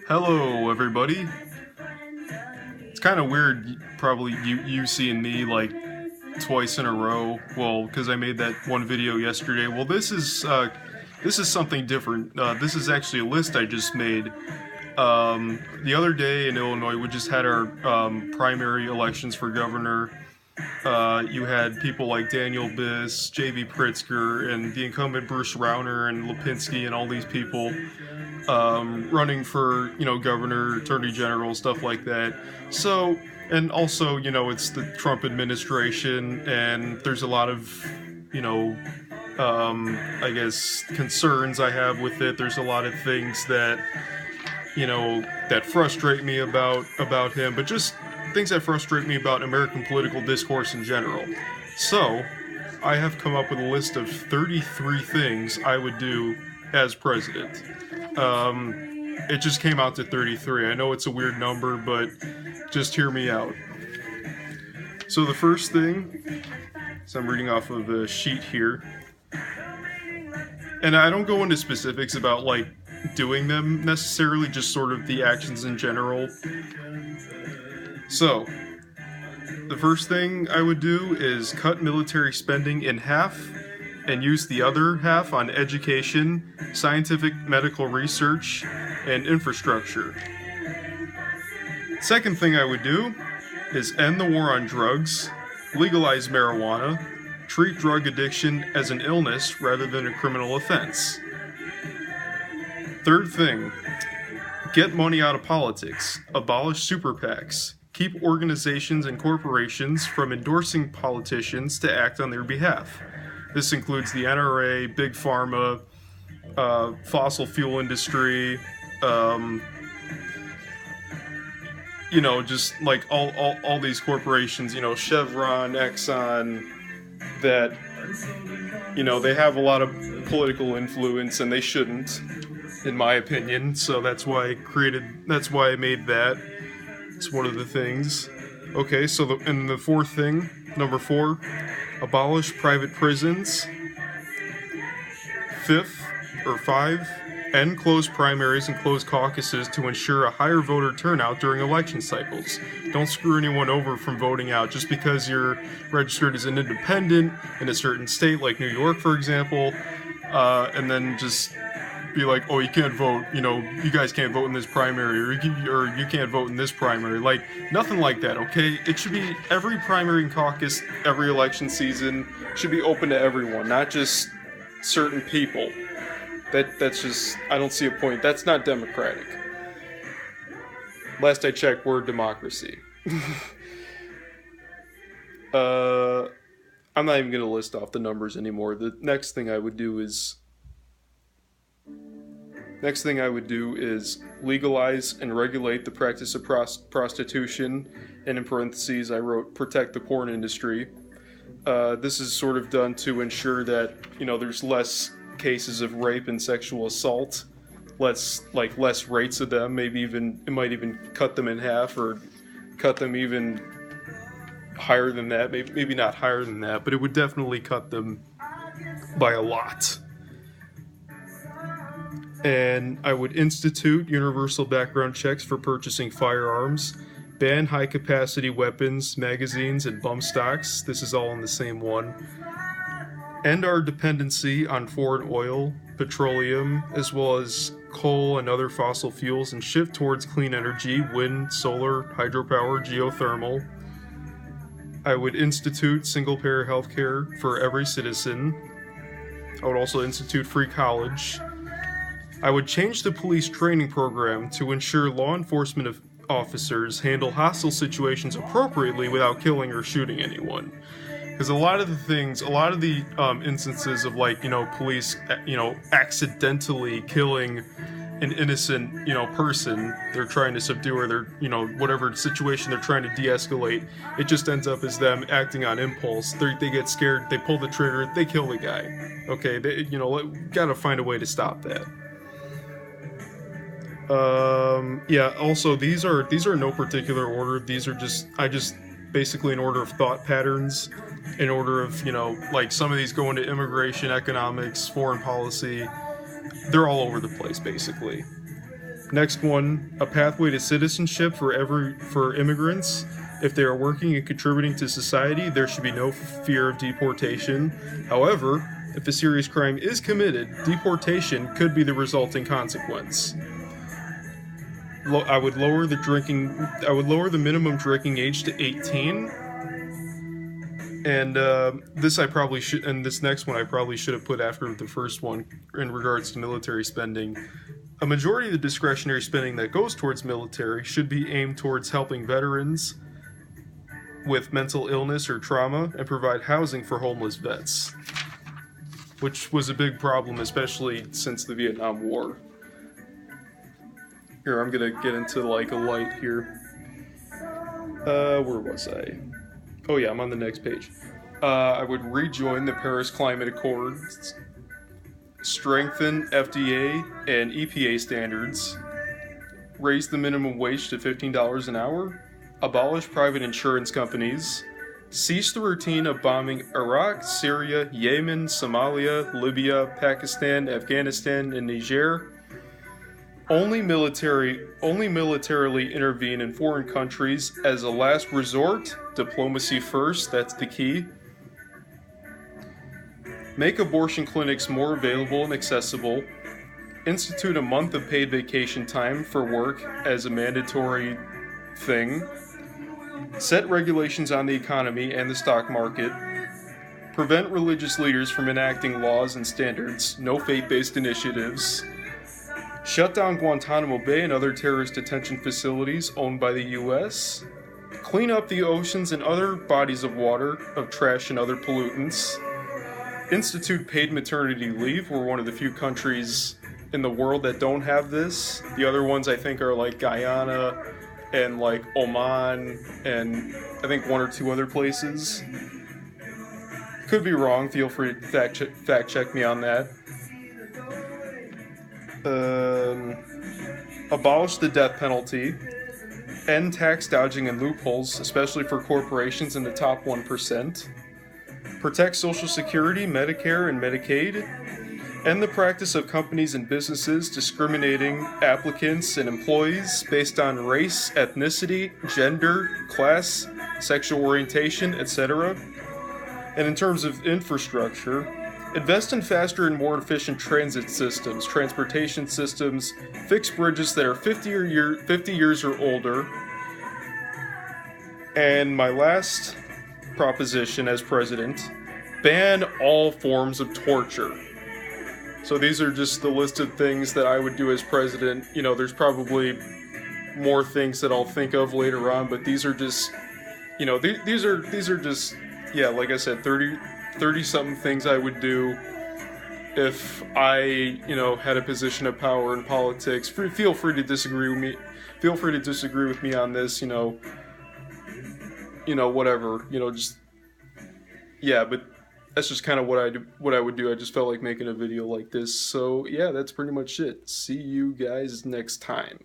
Hello, everybody. It's kind of weird, probably you seeing me like twice in a row. Well, because I made that one video yesterday. Well, this is something different. This is actually a list I just made. The other day in Illinois, we just had our primary elections for governor. You had people like Daniel Biss, J.B. Pritzker, and the incumbent Bruce Rauner and Lipinski and all these people running for, governor, attorney general, stuff like that. So, and also, it's the Trump administration, and there's a lot of, I guess, concerns I have with it. There's a lot of things that, that frustrate me about him, but just things that frustrate me about American political discourse in general. So, I have come up with a list of 33 things I would do as president. It just came out to 33. I know it's a weird number, but just hear me out. So the first thing, so I'm reading off of a sheet here, and I don't go into specifics about like doing them necessarily, just sort of the actions in general. So, the first thing I would do is cut military spending in half and use the other half on education, scientific medical research, and infrastructure. Second thing I would do is end the war on drugs, legalize marijuana, treat drug addiction as an illness rather than a criminal offense. Third thing, get money out of politics, abolish super PACs, keep organizations and corporations from endorsing politicians to act on their behalf. This includes the NRA, Big Pharma, fossil fuel industry, just like all these corporations, Chevron, Exxon, that, they have a lot of political influence and they shouldn't, in my opinion. So that's why I made that. It's one of the things. Okay, so the fourth thing, number 4, abolish private prisons. 5, end closed primaries and closed caucuses to ensure a higher voter turnout during election cycles. Don't screw anyone over from voting out just because you're registered as an independent in a certain state, like New York, for example, and then just be like, oh, you can't vote, you guys can't vote in this primary, or you can't vote in this primary. Like, nothing like that, okay? It should be every primary and caucus, every election season should be open to everyone, not just certain people. That's just, I don't see a point. That's not democratic. Last I checked, we're a democracy. I'm not even going to list off the numbers anymore. The next thing I would do is legalize and regulate the practice of prostitution, and in parentheses I wrote protect the porn industry. This is sort of done to ensure that, there's less cases of rape and sexual assault, less rates of them. It might even cut them in half, or cut them even higher than that. Maybe not higher than that, but it would definitely cut them by a lot. And I would institute universal background checks for purchasing firearms, ban high-capacity weapons, magazines, and bump stocks. This is all in the same one. End our dependency on foreign oil, petroleum, as well as coal and other fossil fuels, and shift towards clean energy, wind, solar, hydropower, geothermal. I would institute single-payer healthcare for every citizen. I would also institute free college. I would change the police training program to ensure law enforcement officers handle hostile situations appropriately without killing or shooting anyone. Because a lot of the instances of police, accidentally killing an innocent, person they're trying to subdue, or they're, whatever situation they're trying to de-escalate, it just ends up as them acting on impulse. They get scared, they pull the trigger, they kill the guy. Okay, gotta find a way to stop that. Also these are no particular order. These are just basically an order of thought patterns, in order of, some of these go into immigration, economics, foreign policy. They're all over the place, basically. Next one, a pathway to citizenship for immigrants. If they are working and contributing to society, there should be no fear of deportation. However, if a serious crime is committed, deportation could be the resulting consequence. I would lower the minimum drinking age to 18. And this next one I probably should have put after the first one in regards to military spending. A majority of the discretionary spending that goes towards military should be aimed towards helping veterans with mental illness or trauma and provide housing for homeless vets, which was a big problem, especially since the Vietnam War. Here, I'm gonna get into like a light here. Where was I? Oh yeah, I'm on the next page. I would rejoin the Paris Climate Accords, strengthen FDA and EPA standards, raise the minimum wage to $15 an hour, abolish private insurance companies, cease the routine of bombing Iraq, Syria, Yemen, Somalia, Libya, Pakistan, Afghanistan, and Niger. Only militarily intervene in foreign countries as a last resort. Diplomacy first, that's the key. Make abortion clinics more available and accessible. Institute a month of paid vacation time for work as a mandatory thing. Set regulations on the economy and the stock market. Prevent religious leaders from enacting laws and standards. No faith-based initiatives. Shut down Guantanamo Bay and other terrorist detention facilities owned by the U.S. Clean up the oceans and other bodies of water of trash and other pollutants. Institute paid maternity leave. We're one of the few countries in the world that don't have this. The other ones I think are like Guyana and like Oman and I think one or two other places. Could be wrong. Feel free to fact check me on that. Abolish the death penalty. End tax dodging and loopholes, especially for corporations in the top 1%. Protect Social Security, Medicare, and Medicaid. End the practice of companies and businesses discriminating applicants and employees based on race, ethnicity, gender, class, sexual orientation, etc. And in terms of infrastructure, invest in faster and more efficient transit systems, transportation systems, fix bridges that are 50 years or older. And my last proposition as president, ban all forms of torture. So these are just the list of things that I would do as president. You know, there's probably more things that I'll think of later on, but these are just, you know, these are just, yeah, like I said, 30 something things I would do if I, you know, had a position of power in politics. Feel free to disagree with me. Feel free to disagree with me on this, you know, whatever, you know, just, yeah, but that's just kind of what I would do. I just felt like making a video like this. So yeah, that's pretty much it. See you guys next time.